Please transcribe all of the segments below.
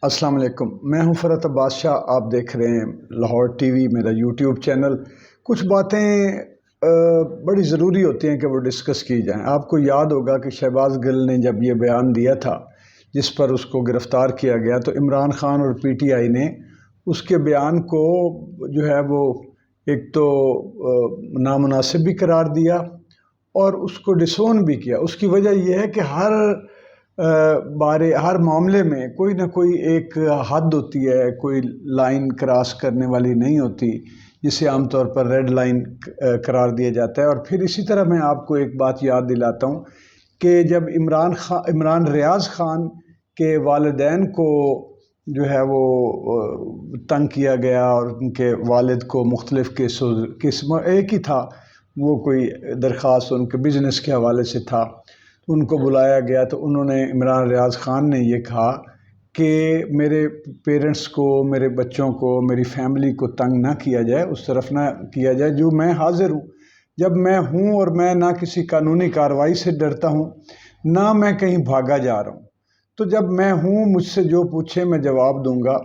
السلام علیکم، میں ہوں فرحت بادشاہ۔ آپ دیکھ رہے ہیں لاہور ٹی وی، میرا یوٹیوب چینل۔ کچھ باتیں بڑی ضروری ہوتی ہیں کہ وہ ڈسکس کی جائیں۔ آپ کو یاد ہوگا کہ شہباز گل نے جب یہ بیان دیا تھا جس پر اس کو گرفتار کیا گیا، تو عمران خان اور پی ٹی آئی نے اس کے بیان کو جو ہے وہ ایک تو نامناسب بھی قرار دیا اور اس کو ڈسون بھی کیا۔ اس کی وجہ یہ ہے کہ ہر معاملے میں کوئی نہ کوئی ایک حد ہوتی ہے، کوئی لائن کراس کرنے والی نہیں ہوتی، جسے عام طور پر ریڈ لائن قرار دیا جاتا ہے۔ اور پھر اسی طرح میں آپ کو ایک بات یاد دلاتا ہوں کہ جب عمران ریاض خان کے والدین کو جو ہے وہ تنگ کیا گیا اور ان کے والد کو مختلف قسم ایک ہی تھا، وہ کوئی درخواست ان کے بزنس کے حوالے سے تھا، ان کو بلایا گیا تو انہوں نے عمران ریاض خان نے یہ کہا کہ میرے پیرنٹس کو، میرے بچوں کو، میری فیملی کو تنگ نہ کیا جائے، اس طرف نہ کیا جائے جو میں حاضر ہوں۔ جب میں ہوں اور میں نہ کسی قانونی کارروائی سے ڈرتا ہوں، نہ میں کہیں بھاگا جا رہا ہوں، تو جب میں ہوں، مجھ سے جو پوچھے میں جواب دوں گا،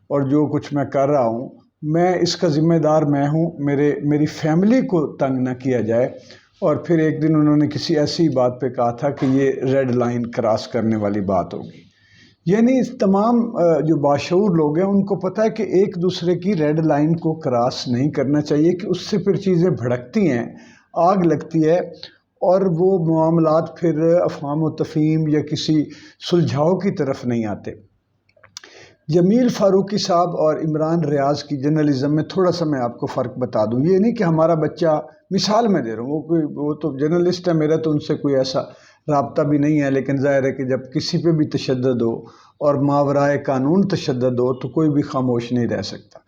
اور جو کچھ میں کر رہا ہوں میں اس کا ذمہ دار میں ہوں، میری فیملی کو تنگ نہ کیا جائے۔ اور پھر ایک دن انہوں نے کسی ایسی بات پہ کہا تھا کہ یہ ریڈ لائن کراس کرنے والی بات ہوگی۔ یعنی تمام جو باشعور لوگ ہیں ان کو پتہ ہے کہ ایک دوسرے کی ریڈ لائن کو کراس نہیں کرنا چاہیے، کہ اس سے پھر چیزیں بھڑکتی ہیں، آگ لگتی ہے، اور وہ معاملات پھر افہام و تفہیم یا کسی سلجھاؤ کی طرف نہیں آتے۔ جمیل فاروقی صاحب اور عمران ریاض کی جرنلزم میں تھوڑا سا میں آپ کو فرق بتا دوں۔ یہ نہیں کہ ہمارا بچہ، مثال میں دے رہا ہوں، وہ تو جرنلسٹ ہے، میرا تو ان سے کوئی ایسا رابطہ بھی نہیں ہے، لیکن ظاہر ہے کہ جب کسی پہ بھی تشدد ہو اور ماورائے قانون تشدد ہو تو کوئی بھی خاموش نہیں رہ سکتا۔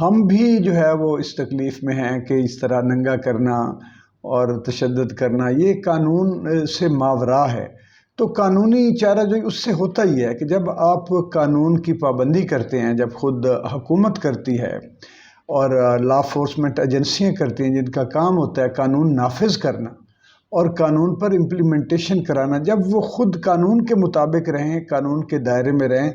ہم بھی جو ہے وہ اس تکلیف میں ہیں کہ اس طرح ننگا کرنا اور تشدد کرنا یہ قانون سے ماورا ہے۔ تو قانونی چارہ جو اس سے ہوتا ہی ہے کہ جب آپ قانون کی پابندی کرتے ہیں، جب خود حکومت کرتی ہے اور لا فورسمنٹ ایجنسیاں کرتی ہیں جن کا کام ہوتا ہے قانون نافذ کرنا اور قانون پر امپلیمنٹیشن کرانا، جب وہ خود قانون کے مطابق رہیں، قانون کے دائرے میں رہیں،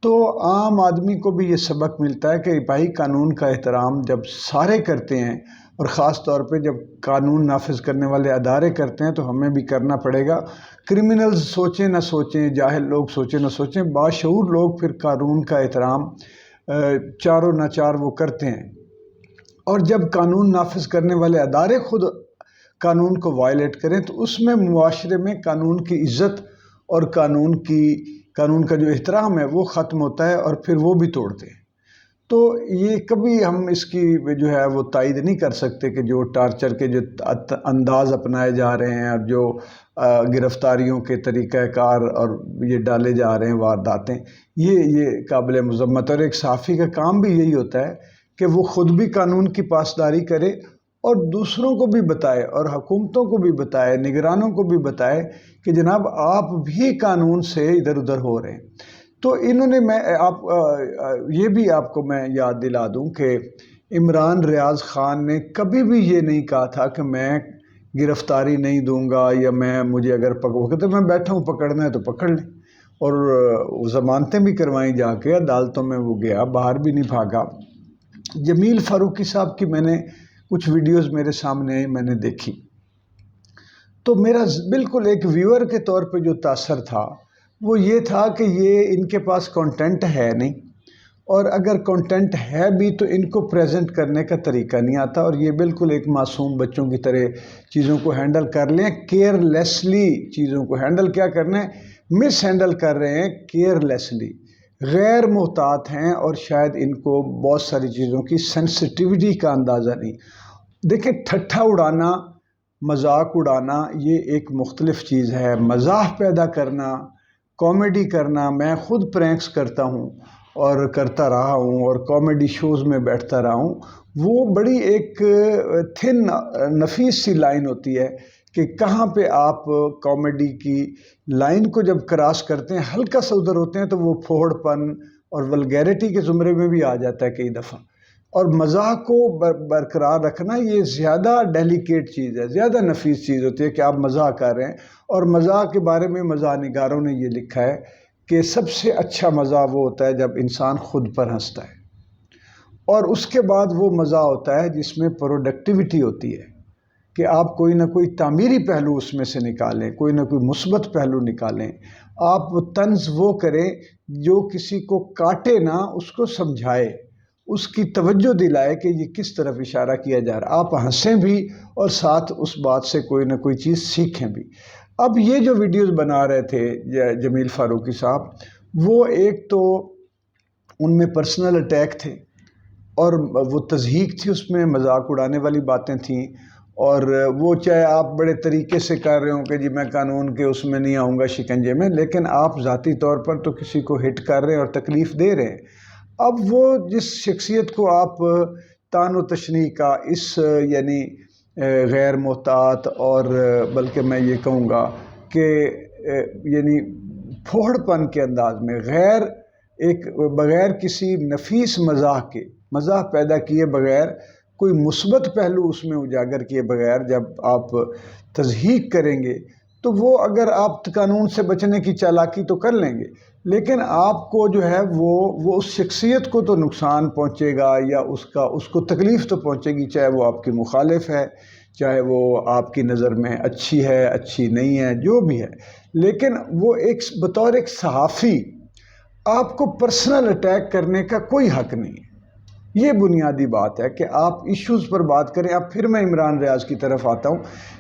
تو عام آدمی کو بھی یہ سبق ملتا ہے کہ بھائی قانون کا احترام جب سارے کرتے ہیں، اور خاص طور پہ جب قانون نافذ کرنے والے ادارے کرتے ہیں، تو ہمیں بھی کرنا پڑے گا۔ کرمنلز سوچیں نہ سوچیں، جاہل لوگ سوچیں نہ سوچیں، باشعور لوگ پھر قانون کا احترام چاروں ناچار وہ کرتے ہیں۔ اور جب قانون نافذ کرنے والے ادارے خود قانون کو وائلیٹ کریں تو اس میں معاشرے میں قانون کی عزت اور قانون کا جو احترام ہے وہ ختم ہوتا ہے، اور پھر وہ بھی توڑتے ہیں۔ تو یہ کبھی ہم اس کی جو ہے وہ تائید نہیں کر سکتے کہ جو ٹارچر کے جو انداز اپنائے جا رہے ہیں اور جو گرفتاریوں کے طریقہ کار اور یہ ڈالے جا رہے ہیں وارداتیں، یہ قابل مذمت۔ اور ایک صحافی کا کام بھی یہی ہوتا ہے کہ وہ خود بھی قانون کی پاسداری کرے اور دوسروں کو بھی بتائے، اور حکومتوں کو بھی بتائے، نگرانوں کو بھی بتائے کہ جناب آپ بھی قانون سے ادھر ادھر ہو رہے ہیں۔ تو انہوں نے یہ بھی آپ کو میں یاد دلا دوں کہ عمران ریاض خان نے کبھی بھی یہ نہیں کہا تھا کہ میں گرفتاری نہیں دوں گا، یا مجھے اگر تو میں بیٹھا ہوں، پکڑنا ہے تو پکڑ لیں، اور ضمانتیں بھی کروائیں جا کے عدالتوں میں، وہ گیا، باہر بھی نہیں بھاگا۔ جمیل فاروقی صاحب کی میں نے کچھ ویڈیوز میرے سامنے آئی، میں نے دیکھی، تو میرا بالکل ایک ویور کے طور پہ جو تاثر تھا وہ یہ تھا کہ یہ ان کے پاس کنٹینٹ ہے نہیں، اور اگر کنٹینٹ ہے بھی تو ان کو پریزنٹ کرنے کا طریقہ نہیں آتا، اور یہ بالکل ایک معصوم بچوں کی طرح چیزوں کو ہینڈل کر لیں، کیئر لیسلی چیزوں کو ہینڈل کیا کرنا ہے، مس ہینڈل کر رہے ہیں، کیئر لیسلی، غیر محتاط ہیں، اور شاید ان کو بہت ساری چیزوں کی سینسٹیوٹی کا اندازہ نہیں۔ دیکھیں، ٹھٹھا اڑانا، مذاق اڑانا یہ ایک مختلف چیز ہے، مزاح پیدا کرنا، کامیڈی کرنا۔ میں خود پرینکس کرتا ہوں اور کرتا رہا ہوں، اور کامیڈی شوز میں بیٹھتا رہا ہوں، وہ بڑی ایک تھن نفیس سی لائن ہوتی ہے کہ کہاں پہ آپ کامیڈی کی لائن کو جب کراس کرتے ہیں، ہلکا سا ادھر ہوتے ہیں تو وہ پھوڑ پن اور ولگیرٹی کے زمرے میں بھی آ جاتا ہے کئی دفعہ۔ اور مزاح کو برقرار رکھنا یہ زیادہ ڈیلیکیٹ چیز ہے، زیادہ نفیس چیز ہوتی ہے کہ آپ مزاح کر رہے ہیں۔ اور مزاح کے بارے میں مزاح نگاروں نے یہ لکھا ہے کہ سب سے اچھا مزہ وہ ہوتا ہے جب انسان خود پر ہنستا ہے، اور اس کے بعد وہ مزہ ہوتا ہے جس میں پروڈکٹیوٹی ہوتی ہے کہ آپ کوئی نہ کوئی تعمیری پہلو اس میں سے نکالیں، کوئی نہ کوئی مثبت پہلو نکالیں، آپ طنز وہ کریں جو کسی کو کاٹے نہ، اس کو سمجھائے، اس کی توجہ دلائے کہ یہ کس طرف اشارہ کیا جا رہا ہے، آپ ہنسیں بھی اور ساتھ اس بات سے کوئی نہ کوئی چیز سیکھیں بھی۔ اب یہ جو ویڈیوز بنا رہے تھے جمیل فاروقی صاحب، وہ ایک تو ان میں پرسنل اٹیک تھے اور وہ تضحیک تھی، اس میں مذاق اڑانے والی باتیں تھیں، اور وہ چاہے آپ بڑے طریقے سے کر رہے ہوں کہ جی میں قانون کے اس میں نہیں آؤں گا شکنجے میں، لیکن آپ ذاتی طور پر تو کسی کو ہٹ کر رہے ہیں اور تکلیف دے رہے ہیں۔ اب وہ جس شخصیت کو آپ طعن و تشنیع کا اس یعنی غیر محتاط اور بلکہ میں یہ کہوں گا کہ یعنی پھوڑ پن کے انداز میں بغیر کسی نفیس مزاح پیدا کیے بغیر، کوئی مثبت پہلو اس میں اجاگر کیے بغیر جب آپ تضحیک کریں گے تو وہ اگر آپ قانون سے بچنے کی چالاکی تو کر لیں گے، لیکن آپ کو جو ہے وہ اس شخصیت کو تو نقصان پہنچے گا یا اس کو تکلیف تو پہنچے گی، چاہے وہ آپ کی مخالف ہے، چاہے وہ آپ کی نظر میں اچھی ہے، اچھی نہیں ہے، جو بھی ہے، لیکن وہ بطور ایک صحافی آپ کو پرسنل اٹیک کرنے کا کوئی حق نہیں ہے۔ یہ بنیادی بات ہے کہ آپ ایشوز پر بات کریں۔ اب پھر میں عمران ریاض کی طرف آتا ہوں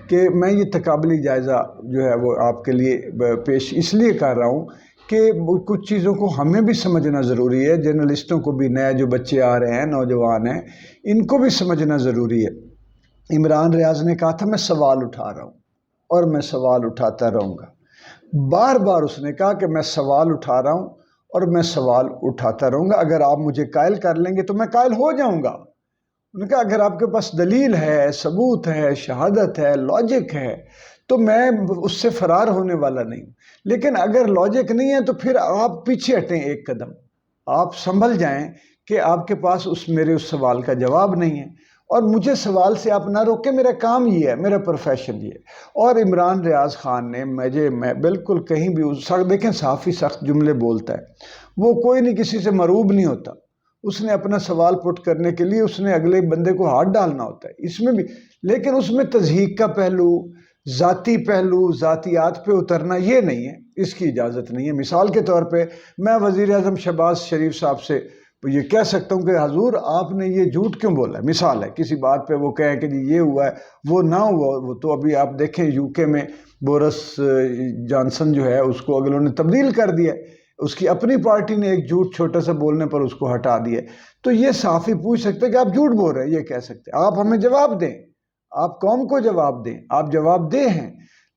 کہ میں یہ تقابلی جائزہ جو ہے وہ آپ کے لیے پیش اس لیے کر رہا ہوں کہ کچھ چیزوں کو ہمیں بھی سمجھنا ضروری ہے، جرنلسٹوں کو بھی، نئے جو بچے آ رہے ہیں، نوجوان ہیں، ان کو بھی سمجھنا ضروری ہے۔ عمران ریاض نے کہا تھا میں سوال اٹھا رہا ہوں اور میں سوال اٹھاتا رہوں گا، بار بار اس نے کہا کہ میں سوال اٹھا رہا ہوں اور میں سوال اٹھاتا رہوں گا، اگر آپ مجھے قائل کر لیں گے تو میں قائل ہو جاؤں گا۔ انہوں نے کہا اگر آپ کے پاس دلیل ہے، ثبوت ہے، شہادت ہے، لاجک ہے تو میں اس سے فرار ہونے والا نہیں، لیکن اگر لاجک نہیں ہے تو پھر آپ پیچھے ہٹیں ایک قدم، آپ سنبھل جائیں کہ آپ کے پاس میرے اس سوال کا جواب نہیں ہے، اور مجھے سوال سے آپ نہ روکیں، میرا کام یہ ہے، میرا پروفیشن یہ ہے۔ اور عمران ریاض خان نے میں بالکل کہیں بھی دیکھیں صحافی سخت جملے بولتا ہے، وہ کوئی نہیں کسی سے مرعوب نہیں ہوتا، اس نے اپنا سوال پٹ کرنے کے لیے اس نے اگلے بندے کو ہاتھ ڈالنا ہوتا ہے، اس میں بھی، لیکن اس میں تضحیک کا پہلو، ذاتی پہلو، ذاتیات پہ اترنا یہ نہیں ہے، اس کی اجازت نہیں ہے۔ مثال کے طور پہ میں وزیر اعظم شہباز شریف صاحب سے یہ کہہ سکتا ہوں کہ حضور آپ نے یہ جھوٹ کیوں بولا ہے، مثال ہے کسی بات پہ وہ کہیں کہ جی یہ ہوا ہے، وہ نہ ہوا، وہ تو ابھی آپ دیکھیں یو کے میں بورس جانسن جو ہے اس کو اگلوں نے تبدیل کر دیا، اس کی اپنی پارٹی نے ایک جھوٹ چھوٹا سا بولنے پر اس کو ہٹا دیا۔ تو یہ صحافی پوچھ سکتے کہ آپ جھوٹ بول رہے ہیں، یہ کہہ سکتے، آپ ہمیں جواب دیں، آپ قوم کو جواب دیں، آپ جواب دیں ہیں،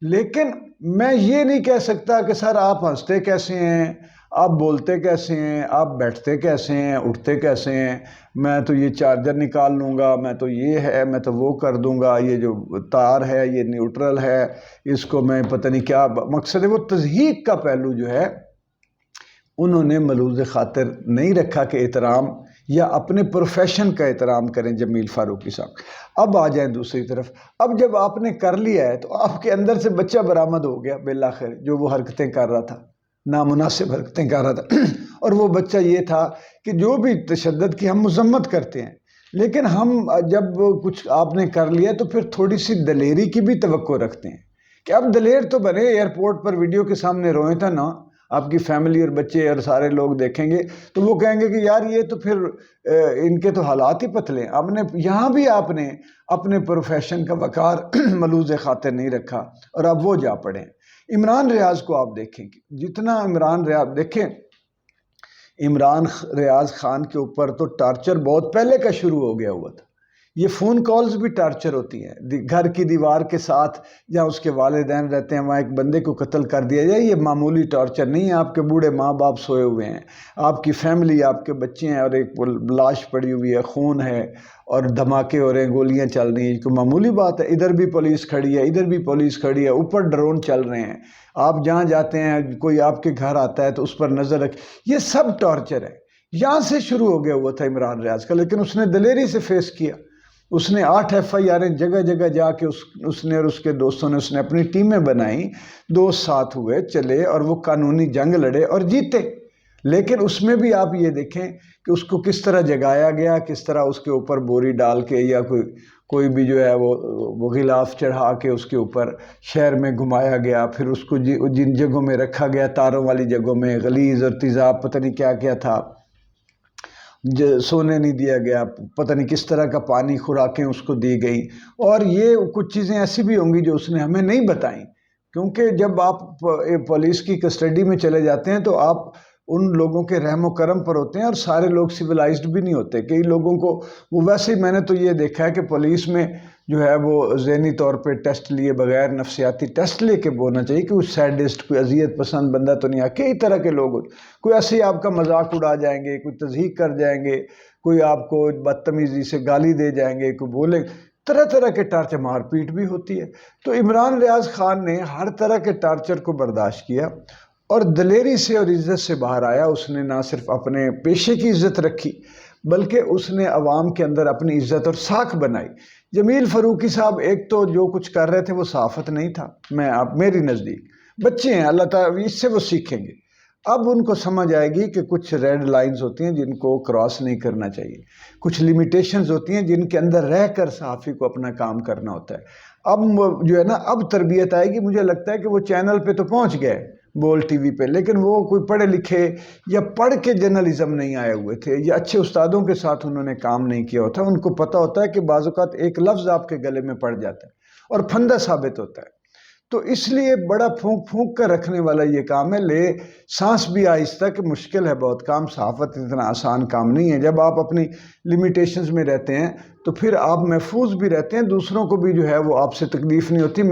لیکن میں یہ نہیں کہہ سکتا کہ سر آپ ہنستے کیسے ہیں، آپ بولتے کیسے ہیں، آپ بیٹھتے کیسے ہیں، اٹھتے کیسے ہیں، میں تو یہ چارجر نکال لوں گا، میں تو یہ ہے، میں تو وہ کر دوں گا، یہ جو تار ہے یہ نیوٹرل ہے، اس کو میں پتہ نہیں کیا مقصد ہے۔ وہ تضحیک کا پہلو جو ہے انہوں نے ملوز خاطر نہیں رکھا کہ احترام یا اپنے پروفیشن کا احترام کریں جمیل فاروقی صاحب۔ اب آ جائیں دوسری طرف، اب جب آپ نے کر لیا ہے تو آپ کے اندر سے بچہ برآمد ہو گیا بالآخر، جو وہ حرکتیں کر رہا تھا، نامناسب حرکتیں کر رہا تھا، اور وہ بچہ یہ تھا کہ جو بھی تشدد کی ہم مذمت کرتے ہیں، لیکن ہم جب کچھ آپ نے کر لیا تو پھر تھوڑی سی دلیری کی بھی توقع رکھتے ہیں کہ اب دلیر تو بنے، ایئرپورٹ پر ویڈیو کے سامنے روئے تھا نا، آپ کی فیملی اور بچے اور سارے لوگ دیکھیں گے تو وہ کہیں گے کہ یار یہ تو پھر ان کے تو حالات ہی پتلے ہیں۔ اب نے یہاں بھی آپ نے اپنے پروفیشن کا وقار ملوز خاطر نہیں رکھا اور اب وہ جا پڑے ہیں۔ عمران ریاض کو آپ دیکھیں کہ جتنا عمران ریاض دیکھیں، عمران ریاض خان کے اوپر تو ٹارچر بہت پہلے کا شروع ہو گیا ہوا تھا، یہ فون کالز بھی ٹارچر ہوتی ہیں، گھر کی دیوار کے ساتھ جہاں اس کے والدین رہتے ہیں وہاں ایک بندے کو قتل کر دیا جائے، یہ معمولی ٹارچر نہیں ہے۔ آپ کے بوڑھے ماں باپ سوئے ہوئے ہیں، آپ کی فیملی، آپ کے بچے ہیں، اور ایک لاش پڑی ہوئی ہے، خون ہے، اور دھماکے ہو رہے ہیں، گولیاں چل رہی ہیں، کوئی معمولی بات ہے؟ ادھر بھی پولیس کھڑی ہے، ادھر بھی پولیس کھڑی ہے، اوپر ڈرون چل رہے ہیں، آپ جہاں جاتے ہیں کوئی آپ کے گھر آتا ہے تو اس پر نظر رکھ، یہ سب ٹارچر ہے۔ یہاں سے شروع ہو گیا ہوا تھا عمران ریاض کا، لیکن اس نے دلیری سے فیس کیا، اس نے 8 FIR جگہ جگہ جا کے اس نے اور اس کے دوستوں نے، اس نے اپنی ٹیمیں بنائیں، دوست ساتھ ہوئے، چلے اور وہ قانونی جنگ لڑے اور جیتے۔ لیکن اس میں بھی آپ یہ دیکھیں کہ اس کو کس طرح جگایا گیا، کس طرح اس کے اوپر بوری ڈال کے یا کوئی بھی جو ہے وہ غلاف چڑھا کے اس کے اوپر شہر میں گھمایا گیا، پھر اس کو جن جگہوں میں رکھا گیا، تاروں والی جگہوں میں، غلیظ اور تیزاب پتہ نہیں کیا کیا تھا، سونے نہیں دیا گیا، پتہ نہیں کس طرح کا پانی، خوراکیں اس کو دی گئیں۔ اور یہ کچھ چیزیں ایسی بھی ہوں گی جو اس نے ہمیں نہیں بتائیں، کیونکہ جب آپ پولیس کی کسٹڈی میں چلے جاتے ہیں تو آپ ان لوگوں کے رحم و کرم پر ہوتے ہیں، اور سارے لوگ سویلائزڈ بھی نہیں ہوتے۔ کئی لوگوں کو وہ ویسے ہی، میں نے تو یہ دیکھا ہے کہ پولیس میں جو ہے وہ ذہنی طور پہ ٹیسٹ لیے بغیر، نفسیاتی ٹیسٹ لے کے ہونا چاہیے کہ کوئی سیڈسٹ، کوئی اذیت پسند بندہ تو نہیں ہے۔ کئی طرح کے لوگ ہوتے، کوئی ایسے ہی آپ کا مذاق اڑا جائیں گے، کوئی تضحیق کر جائیں گے، کوئی آپ کو بدتمیزی سے گالی دے جائیں گے، کوئی بولے، طرح طرح کے ٹارچر، مار پیٹ بھی ہوتی ہے۔ تو عمران ریاض خان نے ہر طرح کے ٹارچر کو برداشت کیا اور دلیری سے اور عزت سے باہر آیا۔ اس نے نہ صرف اپنے پیشے کی عزت رکھی بلکہ اس نے عوام کے اندر اپنی عزت اور ساکھ بنائی۔ جمیل فاروقی صاحب ایک تو جو کچھ کر رہے تھے وہ صحافت نہیں تھا، میری نزدیک بچے ہیں، اللہ تعالیٰ اس سے وہ سیکھیں گے۔ اب ان کو سمجھ آئے گی کہ کچھ ریڈ لائنز ہوتی ہیں جن کو کراس نہیں کرنا چاہیے، کچھ لیمیٹیشنز ہوتی ہیں جن کے اندر رہ کر صحافی کو اپنا کام کرنا ہوتا ہے۔ اب جو ہے نا، اب تربیت آئے گی۔ مجھے لگتا ہے کہ وہ چینل پہ تو پہنچ گئے، بول ٹی وی پہ، لیکن وہ کوئی پڑھے لکھے یا پڑھ کے جرنلزم نہیں آئے ہوئے تھے، یا اچھے استادوں کے ساتھ انہوں نے کام نہیں کیا ہوتا۔ ان کو پتہ ہوتا ہے کہ بعض اوقات ایک لفظ آپ کے گلے میں پڑ جاتا ہے اور پھندا ثابت ہوتا ہے۔ تو اس لیے بڑا پھونک پھونک کر رکھنے والا یہ کام ہے، لے سانس بھی آہستہ، کہ مشکل ہے بہت کام، صحافت اتنا آسان کام نہیں ہے۔ جب آپ اپنی لیمیٹیشنز میں رہتے ہیں تو پھر آپ محفوظ بھی رہتے ہیں، دوسروں کو بھی جو ہے وہ آپ سے تکلیف نہیں ہوتی۔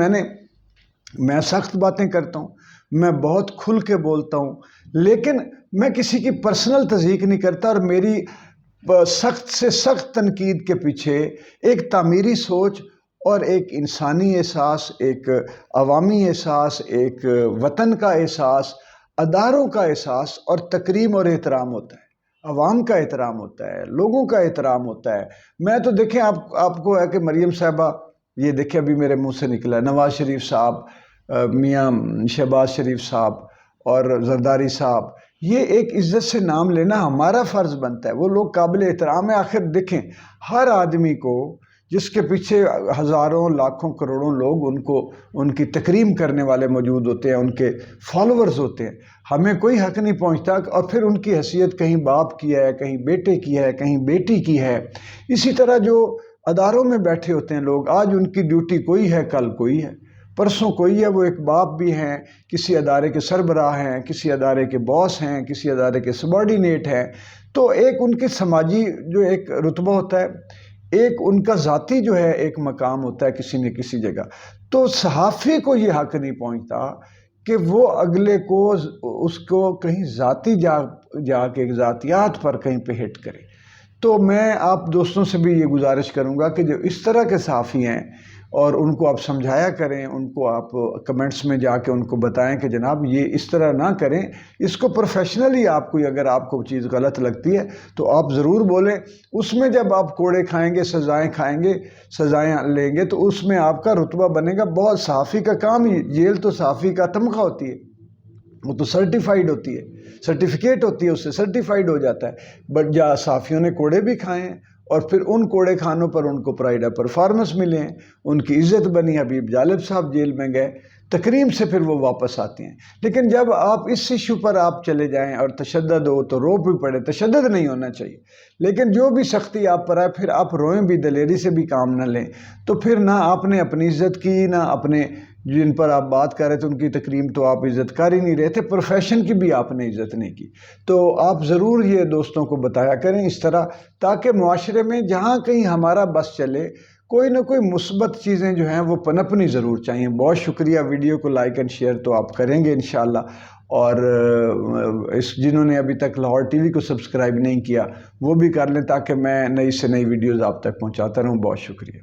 میں سخت باتیں کرتا ہوں، میں بہت کھل کے بولتا ہوں، لیکن میں کسی کی پرسنل تضحیق نہیں کرتا، اور میری سخت سے سخت تنقید کے پیچھے ایک تعمیری سوچ اور ایک انسانی احساس، ایک عوامی احساس، ایک وطن کا احساس، اداروں کا احساس اور تکریم اور احترام ہوتا ہے، عوام کا احترام ہوتا ہے، لوگوں کا احترام ہوتا ہے۔ میں تو دیکھیں آپ کو ہے کہ مریم صاحبہ، یہ دیکھیں ابھی میرے منہ سے نکلا، نواز شریف صاحب، میاں شہباز شریف صاحب اور زرداری صاحب، یہ ایک عزت سے نام لینا ہمارا فرض بنتا ہے۔ وہ لوگ قابل احترام ہے۔ آخر دیکھیں، ہر آدمی کو جس کے پیچھے ہزاروں، لاکھوں، کروڑوں لوگ ان کی تکریم کرنے والے موجود ہوتے ہیں، ان کے فالوورز ہوتے ہیں، ہمیں کوئی حق نہیں پہنچتا۔ اور پھر ان کی حیثیت کہیں باپ کی ہے، کہیں بیٹے کی ہے، کہیں بیٹی کی ہے۔ اسی طرح جو اداروں میں بیٹھے ہوتے ہیں لوگ، آج ان کی ڈیوٹی کوئی ہے، کل کوئی ہے، پرسوں کوئی ہے، وہ ایک باپ بھی ہیں، کسی ادارے کے سربراہ ہیں، کسی ادارے کے باس ہیں، کسی ادارے کے سبارڈینیٹ ہیں۔ تو ایک ان کے سماجی جو ایک رتبہ ہوتا ہے، ایک ان کا ذاتی جو ہے ایک مقام ہوتا ہے کسی نہ کسی جگہ۔ تو صحافی کو یہ حق نہیں پہنچتا کہ وہ اگلے کو اس کو کہیں ذاتی جا کے ذاتیات پر کہیں پہ ہٹ کرے۔ تو میں آپ دوستوں سے بھی یہ گزارش کروں گا کہ جو اس طرح کے صحافی ہیں، اور ان کو آپ سمجھایا کریں، ان کو آپ کمنٹس میں جا کے ان کو بتائیں کہ جناب یہ اس طرح نہ کریں، اس کو پروفیشنلی آپ کو، اگر آپ کو چیز غلط لگتی ہے تو آپ ضرور بولیں۔ اس میں جب آپ کوڑے کھائیں گے، سزائیں کھائیں گے، سزائیں لیں گے، تو اس میں آپ کا رتبہ بنے گا۔ بہت صحافی کا کام ہی، جیل تو صحافی کا تمغہ ہوتی ہے، وہ تو سرٹیفائیڈ ہوتی ہے، سرٹیفکیٹ ہوتی ہے، اس سے سرٹیفائیڈ ہو جاتا ہے۔ بٹ جہاں صحافیوں نے کوڑے بھی کھائے ہیں، اور پھر ان کوڑے کھانوں پر ان کو پرائڈ آف پرفارمنس ملے ہیں، ان کی عزت بنی۔ حبیب جالب صاحب جیل میں گئے، تکریم سے پھر وہ واپس آتے ہیں۔ لیکن جب آپ اس ایشو پر آپ چلے جائیں اور تشدد ہو تو رو بھی پڑے، تشدد نہیں ہونا چاہیے، لیکن جو بھی سختی آپ پر آئے پھر آپ روئیں بھی، دلیری سے بھی کام نہ لیں، تو پھر نہ آپ نے اپنی عزت کی، نہ اپنے جن پر آپ بات کر رہے تھے ان کی تکریم، تو آپ عزت کر ہی نہیں رہے تھے، پروفیشن کی بھی آپ نے عزت نہیں کی۔ تو آپ ضرور یہ دوستوں کو بتایا کریں اس طرح، تاکہ معاشرے میں جہاں کہیں ہمارا بس چلے، کوئی نہ کوئی مثبت چیزیں جو ہیں وہ پنپنی ضرور چاہیے۔ بہت شکریہ، ویڈیو کو لائک اینڈ شیئر تو آپ کریں گے انشاءاللہ، اور جنہوں نے ابھی تک لاہور ٹی وی کو سبسکرائب نہیں کیا وہ بھی کر لیں، تاکہ میں نئی سے نئی ویڈیوز آپ تک پہنچاتا رہوں۔ بہت شکریہ۔